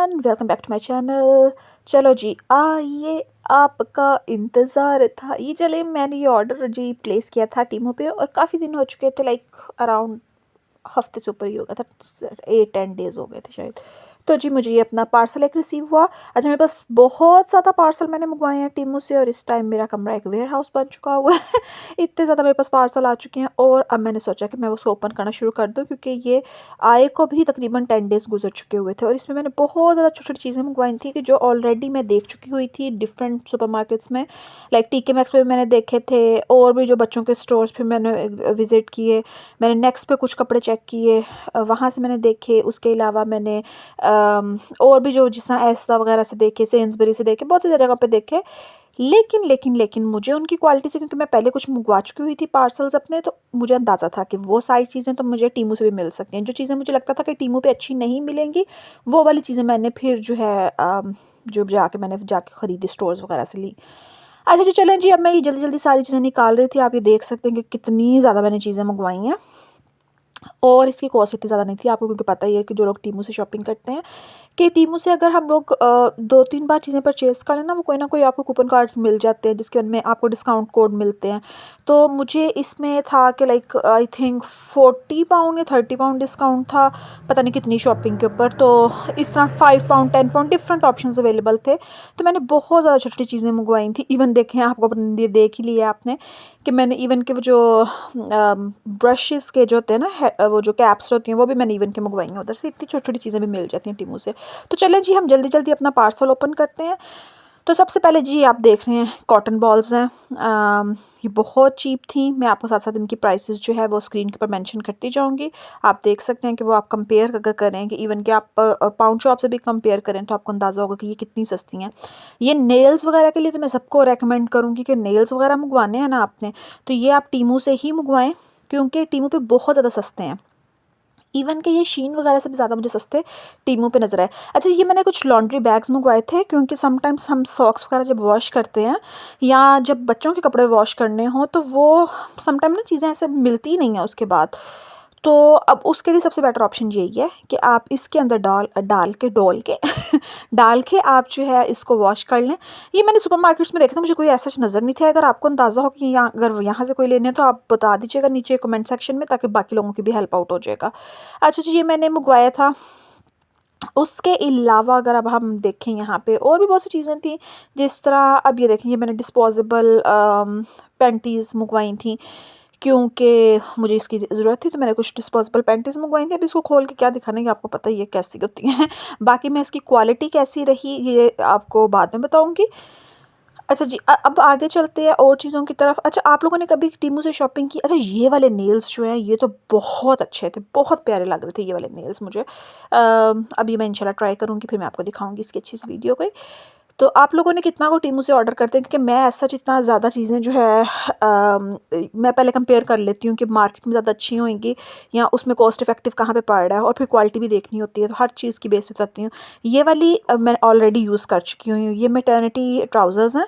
Everyone, welcome back to my channel. चलो जी, ये आपका इंतज़ार था। ये चले मैंने ये ऑर्डर जी प्लेस किया था टीमो पे और काफ़ी दिन हो चुके थे, लाइक अराउंड हफ्ते से ऊपर ही हो गया था, 8-10 डेज़ हो गए थे शायद। तो जी मुझे ये अपना पार्सल एक रिसीव हुआ। अच्छा, मेरे पास बहुत ज़्यादा पार्सल मैंने मंगवाए हैं टीमू से और इस टाइम मेरा कमरा एक वेयर हाउस बन चुका हुआ है। इतने ज़्यादा मेरे पास पार्सल आ चुके हैं और अब मैंने सोचा कि मैं उसको ओपन करना शुरू कर दूँ, क्योंकि ये आए को भी तकरीबन 10 डेज़ गुजर चुके हुए थे और इसमें मैंने बहुत ज़्यादा छोटी छोटी चीज़ें मंगवाई थी कि जो ऑलरेडी मैं देख चुकी हुई थी डिफरेंट सुपरमार्केट्स में। लाइक टीके मैक्स पे भी मैंने देखे थे और भी जो बच्चों के स्टोर्स फिर मैंने विज़िट किए। मैंने नेक्स्ट पे कुछ कपड़े चेक किए, वहाँ से मैंने देखे। उसके अलावा मैंने और भी जो जिस तरह ऐसा वगैरह से देखे, सेंसबरी से देखे, बहुत सी जगह पे देखे। लेकिन मुझे उनकी क्वालिटी से, क्योंकि मैं पहले कुछ मंगवा चुकी हुई थी पार्सल्स अपने, तो मुझे अंदाज़ा था कि वो सारी चीज़ें तो मुझे टीमू से भी मिल सकती हैं। जो चीज़ें मुझे लगता था कि टीमू पे अच्छी नहीं मिलेंगी, वो वाली चीज़ें मैंने फिर जो है जो मैंने जाके ख़रीदी स्टोर्स वगैरह से ली। अच्छा जी, चलें जी, अब मैं ये जल्दी जल्दी सारी चीज़ें निकाल रही थी। आप ये देख सकते हैं कि कितनी ज़्यादा मैंने चीज़ें मंगवाई हैं और इसकी कॉस्ट इतनी ज़्यादा नहीं थी। आपको क्योंकि पता ही है कि जो लोग टीमू से शॉपिंग करते हैं कि टीमू से अगर हम लोग 2-3 बार चीज़ें परचेज़ कर लें ना, वो कोई ना कोई आपको कूपन कार्ड्स मिल जाते हैं जिसके में आपको डिस्काउंट कोड मिलते हैं। तो मुझे इसमें था कि लाइक आई थिंक 40 पाउंड या 30 पाउंड डिस्काउंट था, पता नहीं कितनी शॉपिंग के ऊपर। तो इस तरह 5 pound 10 pound different options available थे। तो मैंने बहुत ज़्यादा छोटी छोटी चीज़ें मंगवाई थी। इवन देखें, आपको ये देख ही लिया आपने कि मैंने इवन के वो जो ब्रशेस के जो होते हैं ना, वो जो कैप्स होती हैं, वो भी मैंने इवन के मंगवाई हैं उधर से। इतनी छोटी छोटी चीज़ें भी मिल जाती हैं टीमू से। तो चलें जी, हम जल्दी जल्दी अपना पार्सल ओपन करते हैं। तो सबसे पहले जी आप देख रहे हैं कॉटन बॉल्स हैं। ये बहुत चीप थी। मैं आपको साथ साथ इनकी प्राइसेस जो है वो स्क्रीन के ऊपर मेंशन करती जाऊंगी। आप देख सकते हैं कि वो आप कंपेयर अगर करें कि इवन कि आप पाउंड शॉप से भी कंपेयर करें तो आपको अंदाज़ा होगा कि ये कितनी सस्ती हैं। ये नेल्स वगैरह के लिए तो मैं सबको रेकमेंड करूँगी कि नेल्स वगैरह मंगवाने हैं ना आपने, तो ये आप टीमू से ही मंगवाएँ, क्योंकि टीमू पे बहुत ज़्यादा सस्ते हैं। इवन कि ये शीन वगैरह से भी ज़्यादा मुझे सस्ते टीमू पे नज़र आए। अच्छा, ये मैंने कुछ लॉन्ड्री बैग्स मंगवाए थे, क्योंकि समटाइम्स हम सॉक्स वगैरह जब वॉश करते हैं या जब बच्चों के कपड़े वॉश करने हों तो वो समटाइम ना चीज़ें ऐसे मिलती नहीं हैं उसके बाद। तो अब उसके लिए सबसे बेटर ऑप्शन यही है कि आप इसके अंदर डाल के डाल के आप जो है इसको वॉश कर लें। ये मैंने सुपरमार्केट्स में देखा था, मुझे कोई ऐसा नज़र नहीं था। अगर आपको अंदाज़ा हो कि यहाँ, अगर यहाँ से कोई लेने हैं तो आप बता दीजिएगा नीचे कमेंट सेक्शन में, ताकि बाकी लोगों की भी हेल्प आउट हो जाएगा। अच्छा जी, ये मैंने मंगवाया था। उसके अलावा अगर अब हम देखें यहाँ पे और भी बहुत सी चीज़ें थी, जिस तरह अब ये देखें, ये मैंने डिस्पोजेबल पैंटीज़ मंगवाई थी, क्योंकि मुझे इसकी ज़रूरत थी। तो मैंने कुछ डिस्पोजेबल पैंटीज़ मंगवाई थी। अब इसको खोल के क्या दिखाने की, आपको पता ही है कैसी होती हैं। बाकी मैं इसकी क्वालिटी कैसी रही ये आपको बाद में बताऊँगी। अच्छा जी, अब आगे चलते हैं और चीज़ों की तरफ। अच्छा, आप लोगों ने कभी टीमू से शॉपिंग की? अच्छा, ये वाले नेल्स जो हैं ये तो बहुत अच्छे थे, बहुत प्यारे लग रहे थे ये वाले नेल्स मुझे। अभी मैं इंशाल्लाह ट्राई करूँगी, फिर मैं आपको दिखाऊँगी इसकी अच्छी सी वीडियो कोई। तो आप लोगों ने कितना को टीमू से ऑर्डर करते हैं? क्योंकि मैं ऐसा जितना ज़्यादा चीज़ें जो है मैं पहले कंपेयर कर लेती हूँ कि मार्केट में ज़्यादा अच्छी होंगी या उसमें कॉस्ट इफेक्टिव कहाँ पे पड़ रहा है, और फिर क्वालिटी भी देखनी होती है, तो हर चीज़ की बेस पे बताती हूँ। ये वाली मैं ऑलरेडी यूज़ कर चुकी हूँ। ये मैटरनिटी ट्राउज़र्स हैं,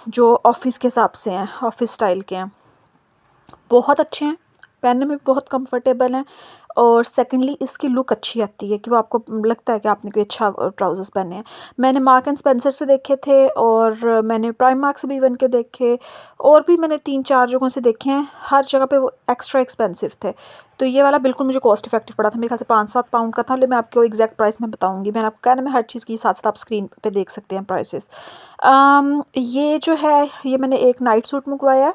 जो ऑफ़िस के हिसाब से हैं, ऑफ़िस स्टाइल के हैं। बहुत अच्छे हैं, पहनने में बहुत कंफर्टेबल हैं और सेकंडली इसकी लुक अच्छी आती है कि वो आपको लगता है कि आपने कोई अच्छा ट्राउज़र्स पहने हैं। मैंने मार्क एंड स्पेंसर से देखे थे और मैंने प्राइमार्क से भी इवन के देखे, और भी मैंने 3-4 जगहों से देखे हैं। हर जगह पे वो एक्स्ट्रा एक्सपेंसिव थे। तो ये वाला बिल्कुल मुझे कॉस्ट इफेक्टिव पड़ा था। मेरे ख्याल से 5-7 पाउंड का था। लेकिन मैं आपको एग्जैक्ट प्राइस मैं बताऊँगी। मैंने आपको कहा ना, मैं हर चीज़ की साथ साथ आप स्क्रीन पे देख सकते हैं प्राइसेस। ये जो है, ये मैंने एक नाइट सूट मंगवाया है,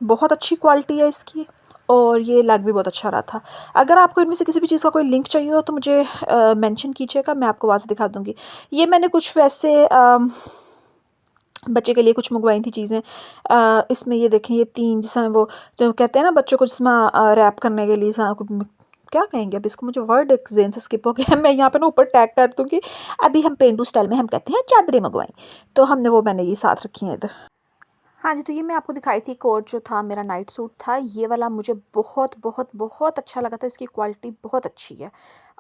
बहुत अच्छी क्वालिटी है इसकी और ये लग भी बहुत अच्छा रहा था। अगर आपको इनमें से किसी भी चीज़ का कोई लिंक चाहिए हो तो मुझे मेंशन कीजिएगा, मैं आपको वहाँ से दिखा दूँगी। ये मैंने कुछ वैसे बच्चे के लिए कुछ मंगवाई थी चीज़ें। इसमें ये देखें, ये 3 जिसमें वो जो कहते हैं ना बच्चों को, जिसमें रैप करने के लिए क्या कहेंगे अब इसको, मुझे वर्ड एक ज़हन से स्किप हो गया। मैं यहाँ पे ना ऊपर टैग कर दूँगी। अभी हम पेंडू स्टाइल में हम कहते हैं चादरें मंगवाई, तो हमने वो मैंने ये साथ रखी हैं इधर। हाँ जी, तो ये मैं आपको दिखाई थी कोट जो था, मेरा नाइट सूट था। ये वाला मुझे बहुत बहुत बहुत अच्छा लगा था, इसकी क्वालिटी बहुत अच्छी है।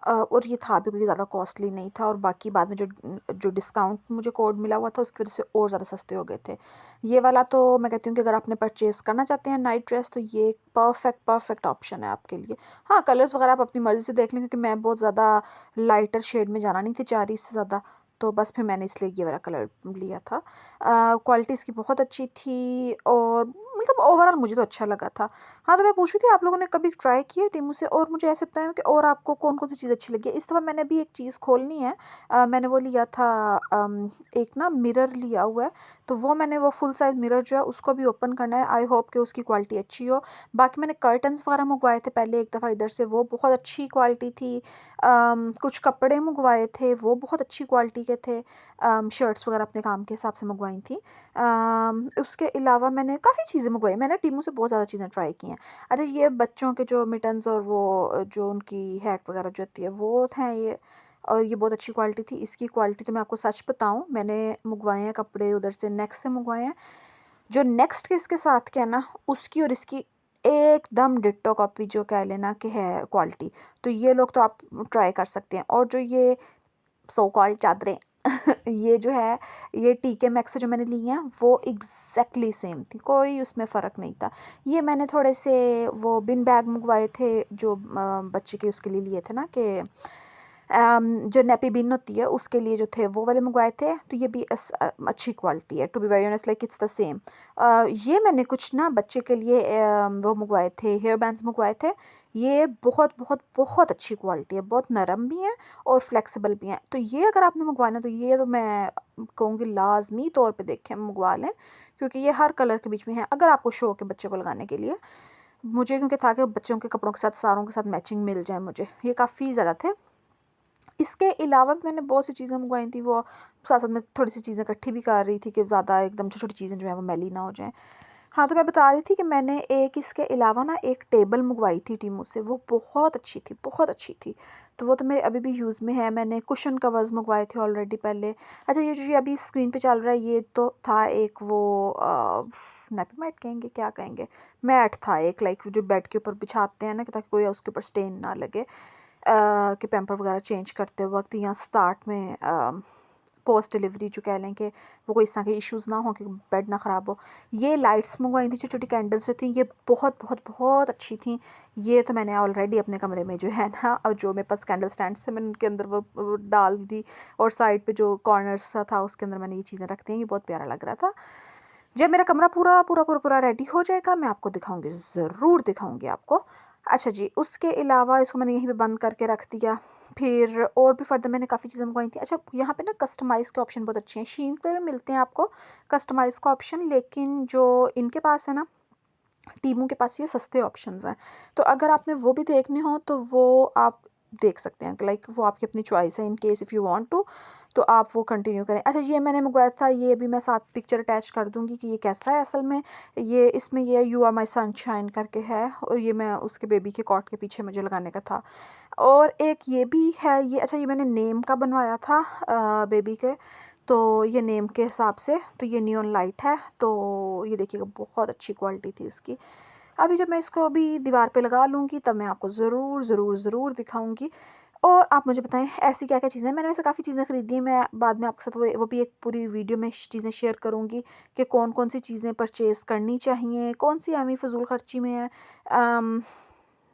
और ये था भी कोई ज़्यादा कॉस्टली नहीं था, और बाकी बाद में जो जो डिस्काउंट मुझे कोड मिला हुआ था उसकी वजह से और ज़्यादा सस्ते हो गए थे। ये वाला तो मैं कहती हूँ कि अगर आपने परचेज़ करना चाहते हैं नाइट ड्रेस तो ये परफेक्ट परफेक्ट ऑप्शन है आपके लिए। हाँ, कलर्स वगैरह आप अपनी मर्ज़ी से देख लें, क्योंकि मैं बहुत ज़्यादा लाइटर शेड में जाना नहीं थी चाह रही इससे ज़्यादा, तो बस फिर मैंने इसलिए ये वाला कलर लिया था। क्वालिटी इसकी बहुत अच्छी थी, और मतलब ओवरऑल मुझे तो अच्छा लगा था। हाँ, तो मैं पूछ रही थी आप लोगों ने कभी ट्राई किया है टीमू से, और मुझे ऐसे बताएं कि और आपको कौन-कौन सी चीज़ अच्छी लगी है? इस दफ़ा मैंने अभी एक चीज़ खोलनी है। मैंने वो लिया था, एक ना मिरर लिया हुआ है, तो वो मैंने वो फुल साइज़ मिरर जो है उसको भी ओपन करना है। आई होप कि उसकी क्वालिटी अच्छी हो। बाकी मैंने कर्टन्स वगैरह मँगवाए थे पहले एक दफ़ा इधर से, वो बहुत अच्छी क्वालिटी थी। कुछ कपड़े मँगवाए थे, वो बहुत अच्छी क्वालिटी के थे। शर्ट्स वगैरह अपने काम के हिसाब से मँगवाई थी। उसके अलावा मैंने काफ़ी चीज़ें मँगवाई, मैंने टीमू से बहुत ज़्यादा चीज़ें ट्राई की हैं। अच्छा, ये बच्चों के जो मिटन्स और वो जो उनकी हैट वगैरह जो होती है वो हैं ये, और ये बहुत अच्छी क्वालिटी थी। इसकी क्वालिटी तो मैं आपको सच बताऊँ, मैंने मँगवाए हैं कपड़े उधर से नेक्स्ट से मँगवाए हैं। जो नेक्स्ट के इसके साथ के है ना, उसकी और इसकी एकदम डिट्टो कॉपी जो कह लेना कि है क्वालिटी। तो ये लोग तो आप ट्राई कर सकते हैं। और जो ये सो कॉल्ड चादरें ये जो है, ये टीके मैक्स से जो मैंने ली हैं वो एग्जैक्टली सेम थी, कोई उसमें फ़र्क नहीं था। ये मैंने थोड़े से वो बिन बैग मंगवाए थे जो बच्चे के उसके लिए लिए थे ना, कि जो नेपी बिन होती है उसके लिए जो थे वो वाले मंगवाए थे, तो ये भी अच्छी क्वालिटी है। To be very honest, like it's the same. ये मैंने कुछ ना बच्चे के लिए वो मंगवाए थे, हेयर बैंड्स मंगवाए थे। ये बहुत बहुत बहुत अच्छी क्वालिटी है, बहुत नरम भी हैं और फ्लेक्सिबल भी हैं। तो ये अगर आपने मंगवाना, तो ये तो मैं कहूँगी लाजमी तौर पे देखें मंगवा लें, क्योंकि ये हर कलर के बीच में है। अगर आपको शौक है बच्चे को लगाने के लिए, मुझे क्योंकि था कि बच्चों के कपड़ों के साथ सारों के साथ मैचिंग मिल जाए, मुझे ये काफ़ी ज़्यादा थे। इसके अलावा भी मैंने बहुत सी चीज़ें मंगवाई थी, वो साथ-साथ में थोड़ी सी चीज़ें इकट्ठी भी कर रही थी कि ज़्यादा एकदम छोटी-छोटी चीज़ें जो हैं वो मैली ना हो जाएँ। हाँ, तो मैं बता रही थी कि मैंने एक इसके अलावा ना एक टेबल मंगवाई थी टीमू से, वो बहुत अच्छी थी, बहुत अच्छी थी। तो वो तो मेरे अभी भी यूज़ में है। मैंने कुशन कवर्स मंगवाए थे ऑलरेडी पहले। अच्छा, ये जो ये अभी स्क्रीन पे चल रहा है ये तो था एक वो नेपी मैट कहेंगे, क्या कहेंगे? मैट था एक, लाइक जो बेड के ऊपर बिछाते हैं ना कि ताकि कोई उसके ऊपर स्टेन ना लगे। कि पैम्पर वगैरह चेंज करते वक्त या स्टार्ट में पोस्ट डिलीवरी जो कह लें कि वो कोई इस तरह के इश्यूज़ ना हो कि बेड ना ख़राब हो। ये लाइट्स मंगवाई थी, छोटी छोटी कैंडल्स जो थी, ये बहुत बहुत बहुत अच्छी थी। ये तो मैंने ऑलरेडी अपने कमरे में जो है ना, और जो मेरे पास कैंडल स्टैंड्स थे मैंने उनके अंदर वो डाल दी, और साइड पे जो कॉर्नर सा था उसके अंदर मैंने ये चीज़ें रख दी हैं। ये बहुत प्यारा लग रहा था। जब मेरा कमरा पूरा पूरा पूरा पूरा रेडी हो जाएगा मैं आपको दिखाऊंगी, ज़रूर दिखाऊंगी आपको। अच्छा जी, उसके अलावा इसको मैंने यहीं पे बंद करके रख दिया। फिर और भी फर्दर मैंने काफ़ी चीज़ें मंगवाई थी। अच्छा, यहाँ पे ना कस्टमाइज़ के ऑप्शन बहुत अच्छे हैं, शीन पे भी मिलते हैं आपको कस्टमाइज़ का ऑप्शन, लेकिन जो इनके पास है ना, टीमू के पास, ये सस्ते ऑप्शंस हैं। तो अगर आपने वो भी देखने हो तो वो आप देख सकते हैं, लाइक वो आपकी अपनी चॉइस है। In case if you want to तो आप वो कंटिन्यू करें। अच्छा, ये मैंने मंगवाया था, ये भी मैं साथ पिक्चर अटैच कर दूँगी कि ये कैसा है असल में। ये इसमें ये यू आर माई सनशाइन करके है, और ये मैं उसके बेबी के कॉट के पीछे मुझे लगाने का था। और एक ये भी है, ये अच्छा, ये मैंने नेम का बनवाया था बेबी के, तो ये नेम के हिसाब से, तो ये नियॉन लाइट है। तो ये देखिएगा बहुत अच्छी क्वालिटी थी इसकी। अभी जब मैं इसको अभी दीवार पे लगा लूँगी तब मैं आपको ज़रूर ज़रूर ज़रूर दिखाऊँगी। और आप मुझे बताएं ऐसी क्या क्या चीज़ें हैं। मैंने वैसे काफ़ी चीज़ें ख़रीदी हैं, मैं बाद में आपके साथ वो भी एक पूरी वीडियो में चीज़ें शेयर करूँगी कि कौन कौन सी चीज़ें परचेज़ करनी चाहिए, कौन सी हमें फ़िजूल खर्ची में है।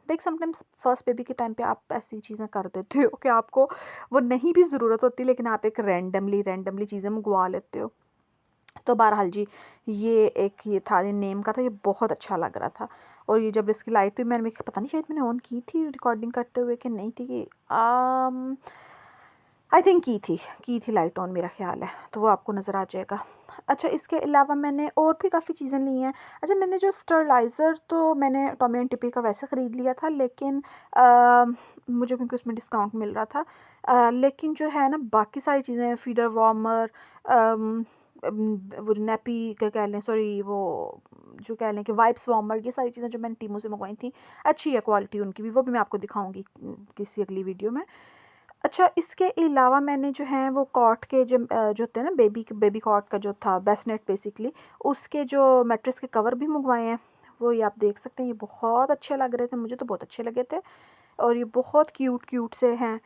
देख, समटाइम्स फर्स्ट बेबी के टाइम पे आप ऐसी चीज़ें कर देते हो कि आपको वो नहीं भी ज़रूरत होती, लेकिन आप एक रैंडमली चीज़ें मंगवा लेते हो। तो बहरहाल जी, ये एक ये था, ये नेम का था, ये बहुत अच्छा लग रहा था। और ये जब इसकी लाइट भी मैंने पता नहीं शायद मैंने ऑन की थी रिकॉर्डिंग करते हुए कि नहीं थी, कि आई थिंक की थी लाइट ऑन, मेरा ख़्याल है, तो वो आपको नज़र आ जाएगा। अच्छा, इसके अलावा मैंने और भी काफ़ी चीज़ें ली हैं। अच्छा, मैंने जो स्टरलाइज़र तो मैंने टॉमी एंड टिप्पी का वैसे ख़रीद लिया था, लेकिन मुझे क्योंकि उसमें डिस्काउंट मिल रहा था। लेकिन जो है ना, बाकी सारी चीज़ें, फीडर वार्मर, वो जो नेपी का कह लें, सॉरी वो जो कह लें कि वाइप्स वार्मर, ये सारी चीज़ें जो मैंने टीमू से मंगवाई थी, अच्छी है क्वालिटी उनकी भी, वो भी मैं आपको दिखाऊंगी किसी अगली वीडियो में। अच्छा, इसके अलावा मैंने जो है वो कॉट के जो होते हैं ना, बेबी कॉट का जो था बेसनेट बेसिकली, उसके जो मैट्रेस के कवर भी मंगवाए हैं। वो ये आप देख सकते हैं, ये बहुत अच्छे लग रहे थे, मुझे तो बहुत अच्छे लगे थे। और ये बहुत क्यूट क्यूट से हैं।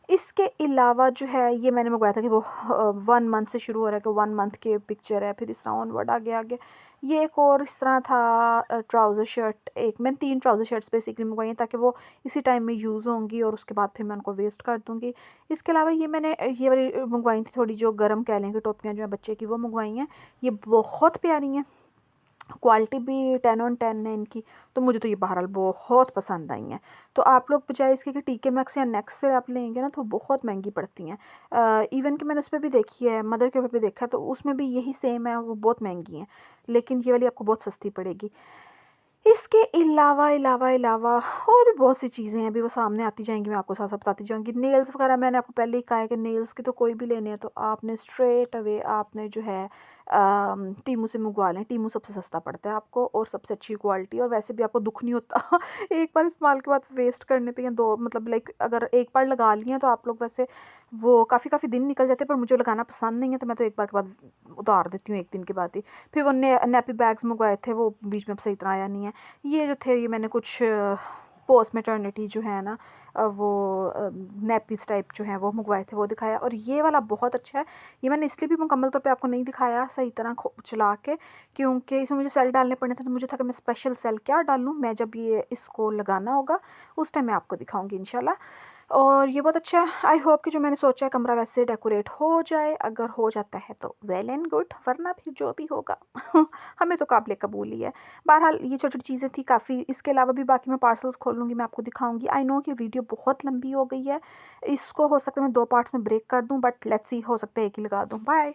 इसके अलावा जो है ये मैंने मंगवाया था कि वो 1 मंथ से शुरू हो रहा है कि 1 मंथ की पिक्चर है, फिर इस तरह ऑनवर्ड आगे आगे। ये एक और इस तरह था ट्राउज़र शर्ट, एक मैंने 3 ट्राउज़र शर्ट्स बेसिकली मंगवाई हैं ताकि वो इसी टाइम में यूज़ होंगी और उसके बाद फिर मैं उनको वेस्ट कर दूँगी। इसके अलावा ये मैंने ये वाली मंगवाई थी, थोड़ी जो गर्म कह लें कि टोपियाँ जो हैं बच्चे की, वो मंगवाई हैं। ये बहुत प्यारी हैं, क्वालिटी भी 10 ऑन 10 है इनकी, तो मुझे तो ये बहरहाल बहुत पसंद आई हैं। तो आप लोग बजाय इसके कि टीके मैक्स या नेक्स्ट से आप लेंगे ना तो बहुत महंगी पड़ती हैं। इवन कि मैंने उस पे भी देखी है, मदर के पे भी देखा है, तो उसमें भी यही सेम है, वो बहुत महंगी हैं, लेकिन ये वाली आपको बहुत सस्ती पड़ेगी। इसके अलावा और भी बहुत सी चीज़ें हैं, अभी वो सामने आती जाएँगी, मैं आपको साथ-साथ बताती जाऊँगी। नेल्स वगैरह मैंने आपको पहले ही कहा है कि नेल्स के तो कोई भी लेने हैं तो आपने स्ट्रेट अवे आपने जो है टीमू से मंगवा लें। टीमू सबसे सस्ता पड़ता है आपको और सबसे अच्छी क्वालिटी, और वैसे भी आपको दुःख नहीं होता एक बार इस्तेमाल के बाद वेस्ट करने पे, या 2 मतलब लाइक अगर एक बार लगा लिए हैं तो आप लोग वैसे वो काफ़ी दिन निकल जाते हैं, पर मुझे लगाना पसंद नहीं है तो मैं तो एक बार के बाद उतार देती हूँ 1 दिन के बाद ही। फिर वो नैपी बैग्स मंगवाए थे, वो बीच में अब सही तरह आया नहीं है। ये जो थे ये मैंने कुछ पोस्ट मैटरनिटी जो है ना वो नैपीज़ टाइप जो हैं वो मंगवाए थे, वो दिखाया। और ये वाला बहुत अच्छा है, ये मैंने इसलिए भी मुकम्मल तौर पे आपको नहीं दिखाया सही तरह चला के, क्योंकि इसमें मुझे सेल डालने पड़े थे, तो मुझे था कि मैं स्पेशल सेल क्या डालूँ, मैं जब ये इसको लगाना होगा उस टाइम मैं आपको दिखाऊंगी इंशाल्लाह। और ये बहुत अच्छा है, आई होप कि जो मैंने सोचा है कमरा वैसे डेकोरेट हो जाए। अगर हो जाता है तो वेल एंड गुड, वरना फिर जो भी होगा हमें तो काबिल कबूल ही है। बहरहाल ये छोटी-छोटी चीज़ें थी काफ़ी, इसके अलावा भी बाकी मैं पार्सल्स खोलूँगी, मैं आपको दिखाऊँगी। आई नो कि वीडियो बहुत लंबी हो गई है, इसको हो सकता है मैं 2 पार्ट्स में ब्रेक कर दूँ, बट लेट्स सी, हो सकता है एक ही लगा दूँ। बाय।